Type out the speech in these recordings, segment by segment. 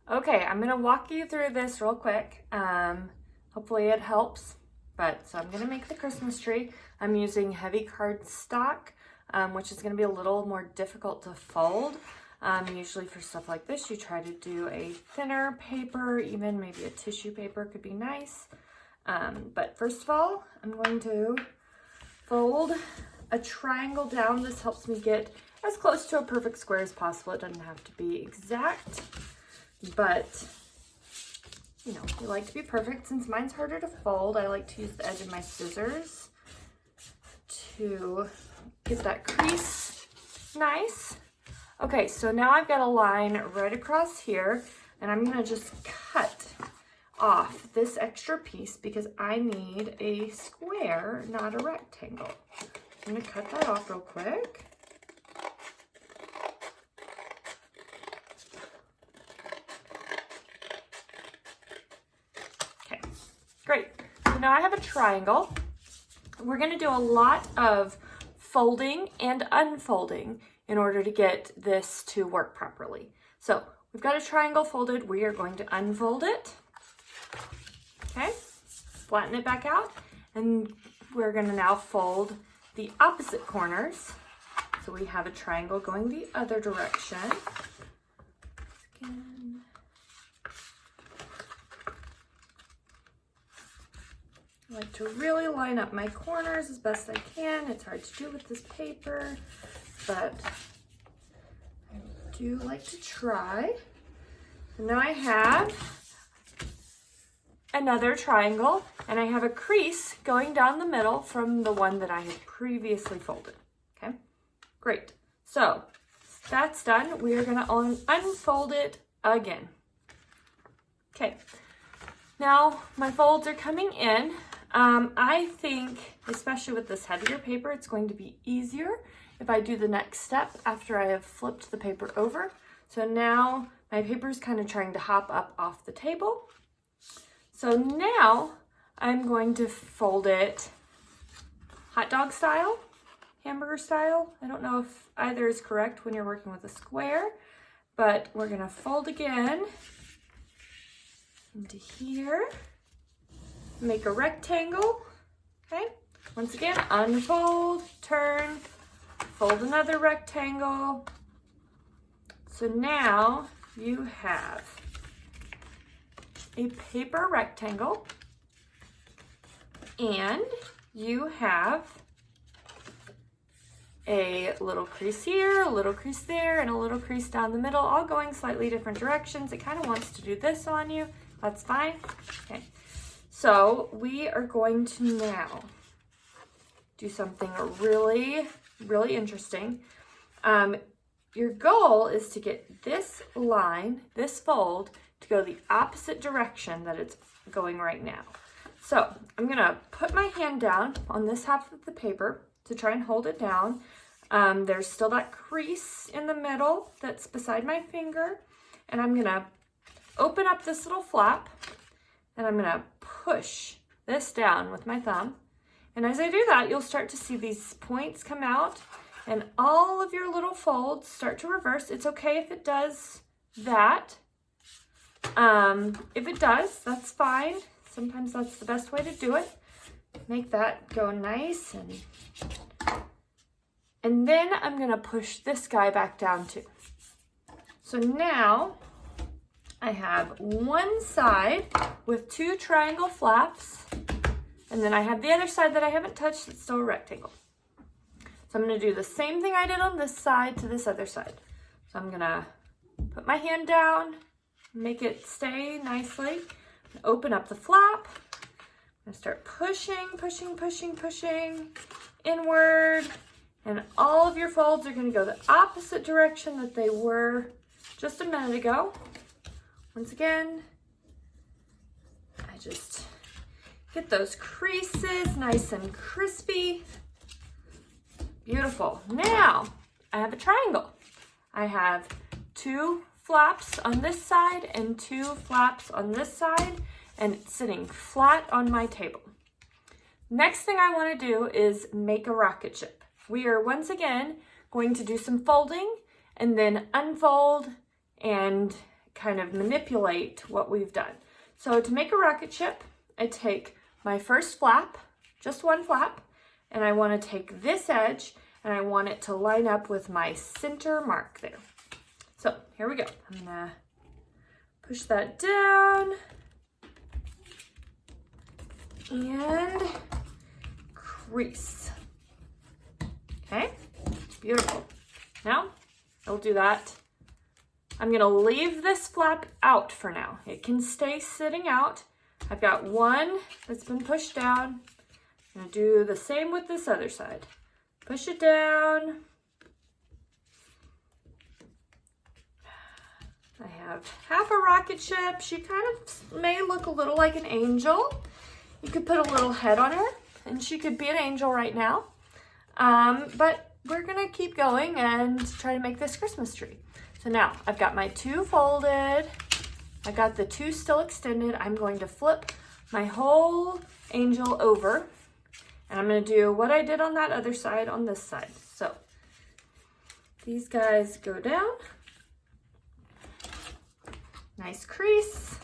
Okay, I'm gonna walk you through this real quick. Hopefully it helps. So I'm gonna make the Christmas tree. I'm using heavy cardstock, which is gonna be a little more difficult to fold. Usually for stuff like this, you try to do a thinner paper, even maybe a tissue paper could be nice. But first of all, I'm going to fold a triangle down. This helps me get as close to a perfect square as possible. It doesn't have to be exact, but you know, you like to be perfect. Since mine's harder to fold, I like to use the edge of my scissors to get that crease nice. Okay, so now I've got a line right across here, and I'm gonna just cut off this extra piece because I need a square, not a rectangle. I'm gonna cut that off real quick. Okay, great. So now I have a triangle. We're gonna do a lot of folding and unfolding in order to get this to work properly. So we've got a triangle folded. We are going to unfold it. Okay, flatten it back out, and we're gonna now fold the opposite corners. So we have a triangle going the other direction. Again. I like to really line up my corners as best I can. It's hard to do with this paper, but I do like to try. So now I have another triangle, and I have a crease going down the middle from the one that I had previously folded. Okay, great. So that's done. We are going to unfold it again. Okay, now my folds are coming in. I think, especially with this heavier paper, it's going to be easier if I do the next step after I have flipped the paper over. So now my paper is kind of trying to hop up off the table. So now I'm going to fold it hot dog style, hamburger style. I don't know if either is correct when you're working with a square, but we're gonna fold again into here, make a rectangle, okay? Once again, unfold, turn, fold another rectangle. So now you have a paper rectangle, and you have a little crease here, a little crease there, and a little crease down the middle, all going slightly different directions. It kind of wants to do this on you. That's fine. Okay, so we are going to now do something really, really interesting. Your goal is to get this line, this fold, to go the opposite direction that it's going right now. So I'm gonna put my hand down on this half of the paper to try and hold it down. There's still that crease in the middle that's beside my finger, and I'm gonna open up this little flap, and I'm gonna push this down with my thumb. And as I do that, you'll start to see these points come out, and all of your little folds start to reverse. It's okay if it does that. If it does, that's fine. Sometimes that's the best way to do it. Make that go nice, and then I'm gonna push this guy back down too. So now I have one side with two triangle flaps, and then I have the other side that I haven't touched that's still a rectangle. So I'm gonna do the same thing I did on this side to this other side. So I'm gonna put my hand down, make it stay nicely, open up the flap. I'm gonna start pushing, pushing, pushing, pushing inward, and all of your folds are gonna go the opposite direction that they were just a minute ago. Once again, I just get those creases nice and crispy. Beautiful. Now I have a triangle. I have two flaps on this side and two flaps on this side, and it's sitting flat on my table. Next thing I want to do is make a rocket ship. We are once again going to do some folding and then unfold and kind of manipulate what we've done. So to make a rocket ship, I take my first flap, just one flap, and I want to take this edge and I want it to line up with my center mark there. So here we go. I'm gonna push that down and crease. Okay, beautiful. Now I'll do that. I'm gonna leave this flap out for now. It can stay sitting out. I've got one that's been pushed down. I'm gonna do the same with this other side. Push it down. I have half a rocket ship. She kind of may look a little like an angel. You could put a little head on her and she could be an angel right now. But we're gonna keep going and try to make this Christmas tree. So now I've got my two folded. I got the two still extended. I'm going to flip my whole angel over and I'm gonna do what I did on that other side on this side. So these guys go down. Nice crease.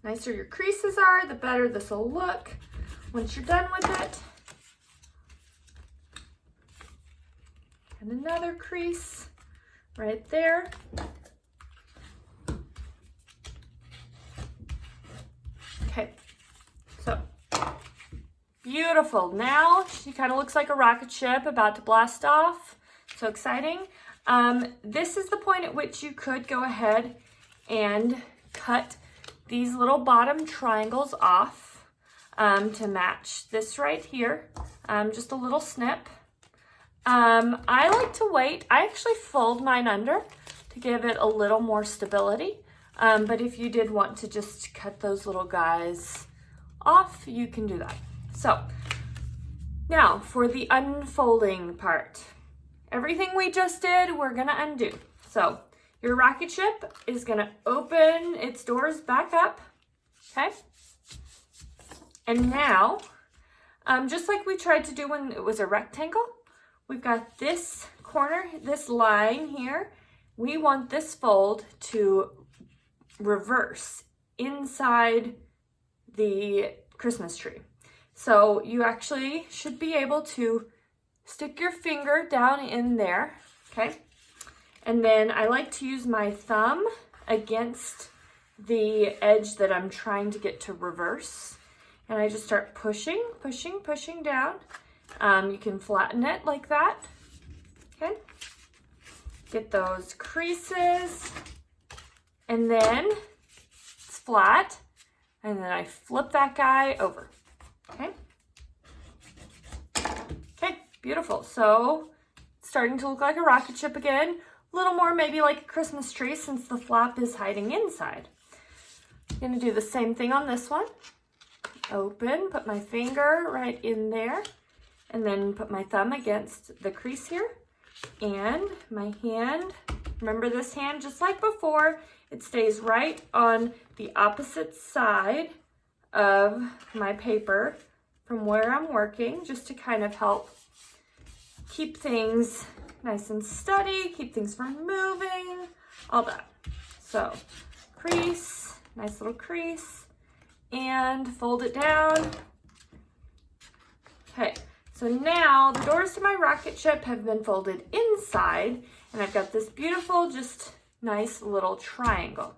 Nicer your creases are, the better this will look once you're done with it. And another crease right there. Okay, so beautiful. Now she kind of looks like a rocket ship about to blast off. So exciting. This is the point at which you could go ahead and cut these little bottom triangles off to match this right here. Just a little snip. I like to wait. I actually fold mine under to give it a little more stability. But if you did want to just cut those little guys off, you can do that. So now for the unfolding part. Everything we just did, we're gonna undo. So your rocket ship is gonna open its doors back up, okay? And now, just like we tried to do when it was a rectangle, we've got this corner, this line here. We want this fold to reverse inside the Christmas tree. So you actually should be able to stick your finger down in there, okay? And then I like to use my thumb against the edge that I'm trying to get to reverse. And I just start pushing, pushing, pushing down. You can flatten it like that, okay? Get those creases. And then it's flat. And then I flip that guy over, okay? Okay, beautiful. So it's starting to look like a rocket ship again. A little more maybe like a Christmas tree since the flap is hiding inside. I'm gonna do the same thing on this one. Open, put my finger right in there, and then put my thumb against the crease here. And my hand, remember this hand, just like before, it stays right on the opposite side of my paper from where I'm working, just to kind of help keep things nice and steady, keep things from moving, all that. So crease, nice little crease, and fold it down. Okay, so now the doors to my rocket ship have been folded inside, and I've got this beautiful, just nice little triangle.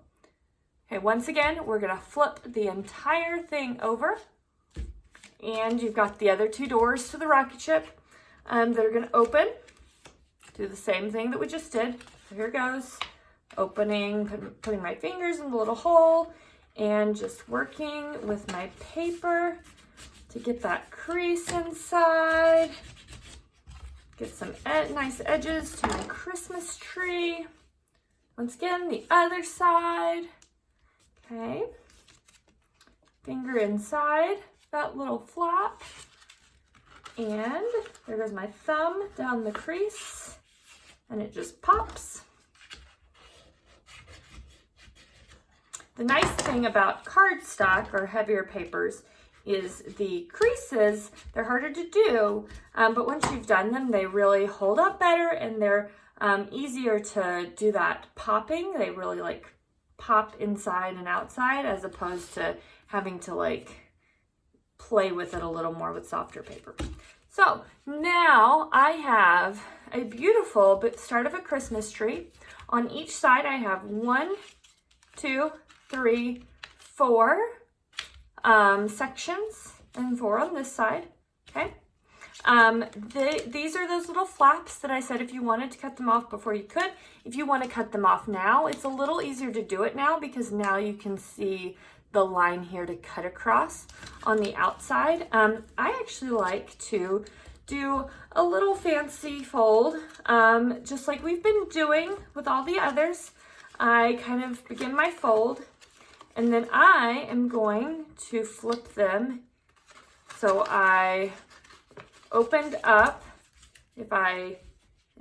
Okay, once again, we're gonna flip the entire thing over, and you've got the other two doors to the rocket ship that are gonna open. Do the same thing that we just did. So here goes, opening, putting my fingers in the little hole, and just working with my paper to get that crease inside. Get some nice edges to my Christmas tree. Once again, the other side. Okay. Finger inside that little flap. And there goes my thumb down the crease. And it just pops. The nice thing about cardstock or heavier papers is the creases, they're harder to do, but once you've done them, they really hold up better and they're easier to do that popping. They really like pop inside and outside as opposed to having to like play with it a little more with softer paper. So now I have a beautiful but start of a Christmas tree. On each side I have 1, 2, 3, 4 sections, and 4 on this side, okay? These are those little flaps that I said if you wanted to cut them off before you could. If you want to cut them off now, it's a little easier to do it now because now you can see the line here to cut across on the outside. I actually like to do a little fancy fold, just like we've been doing with all the others. I kind of begin my fold, and then I am going to flip them. So I opened up, if I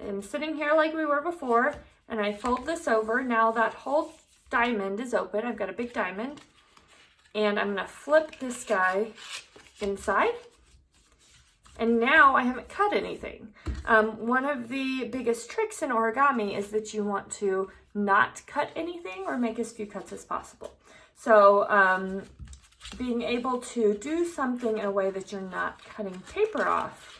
am sitting here like we were before, and I fold this over, now that whole diamond is open. I've got a big diamond, and I'm gonna flip this guy inside. And now I haven't cut anything. One of the biggest tricks in origami is that you want to not cut anything or make as few cuts as possible. So being able to do something in a way that you're not cutting paper off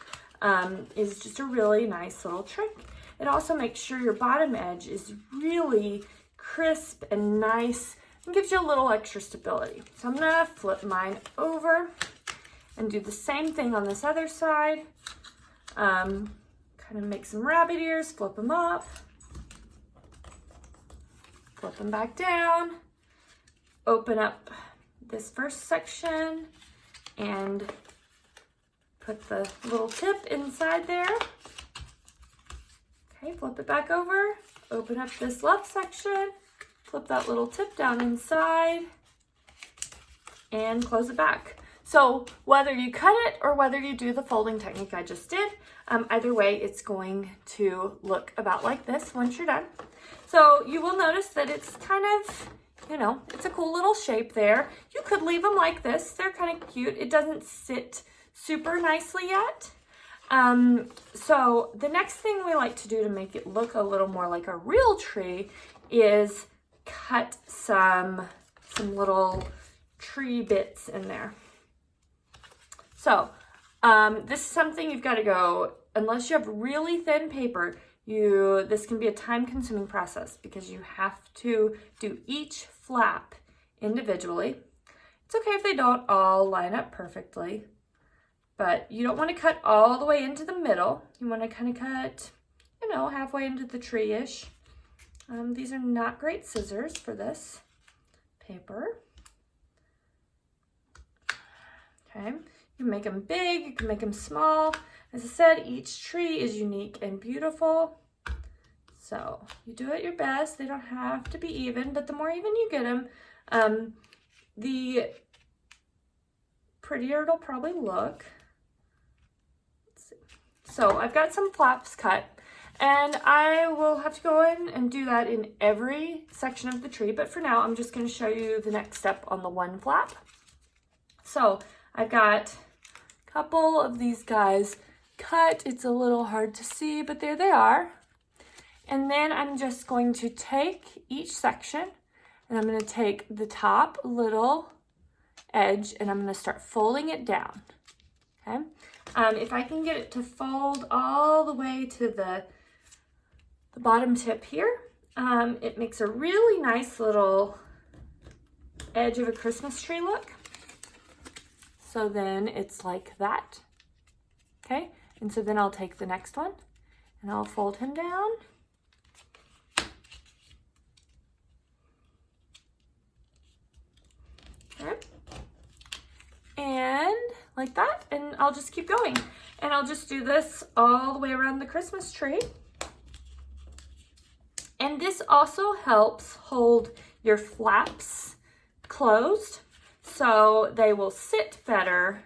is just a really nice little trick. It also makes sure your bottom edge is really crisp and nice and gives you a little extra stability. So I'm gonna flip mine over and do the same thing on this other side. Kind of make some rabbit ears, flip them up, flip them back down, open up this first section and put the little tip inside there. Okay, flip it back over, open up this left section, flip that little tip down inside, and close it back. So whether you cut it or whether you do the folding technique I just did, either way, it's going to look about like this once you're done. So you will notice that it's kind of, you know, it's a cool little shape there. You could leave them like this. They're kind of cute. It doesn't sit super nicely yet. So the next thing we like to do to make it look a little more like a real tree is cut some little tree bits in there. So this is something you've got to go, unless you have really thin paper, this can be a time-consuming process because you have to do each flap individually. It's okay if they don't all line up perfectly, but you don't want to cut all the way into the middle. You want to kind of cut, you know, halfway into the tree-ish. These are not great scissors for this paper. Okay. You can make them big, you can make them small. As I said, each tree is unique and beautiful. So you do it your best. They don't have to be even, but the more even you get them, the prettier it'll probably look. Let's see. So I've got some flaps cut, and I will have to go in and do that in every section of the tree, but for now I'm just going to show you the next step on the one flap. So I've got a couple of these guys cut. It's a little hard to see, but there they are. And then I'm just going to take each section, and I'm going to take the top little edge, and I'm going to start folding it down. Okay. If I can get it to fold all the way to the bottom tip here, it makes a really nice little edge of a Christmas tree look. So then it's like that, okay? And so then I'll take the next one and I'll fold him down. Okay. And like that, and I'll just keep going. And I'll just do this all the way around the Christmas tree. And this also helps hold your flaps closed, so they will sit better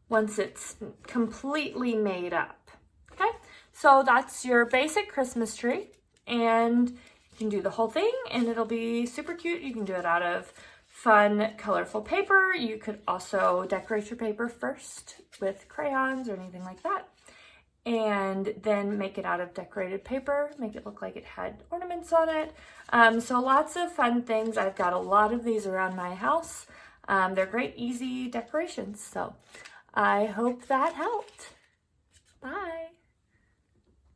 once it's completely made up. Okay, so that's your basic Christmas tree, and you can do the whole thing and it'll be super cute. You can do it out of fun, colorful paper. You could also decorate your paper first with crayons or anything like that. and then make it out of decorated paper, make it look like it had ornaments on it. So lots of fun things. I've got a lot of these around my house. They're great, easy decorations. So I hope that helped. Bye.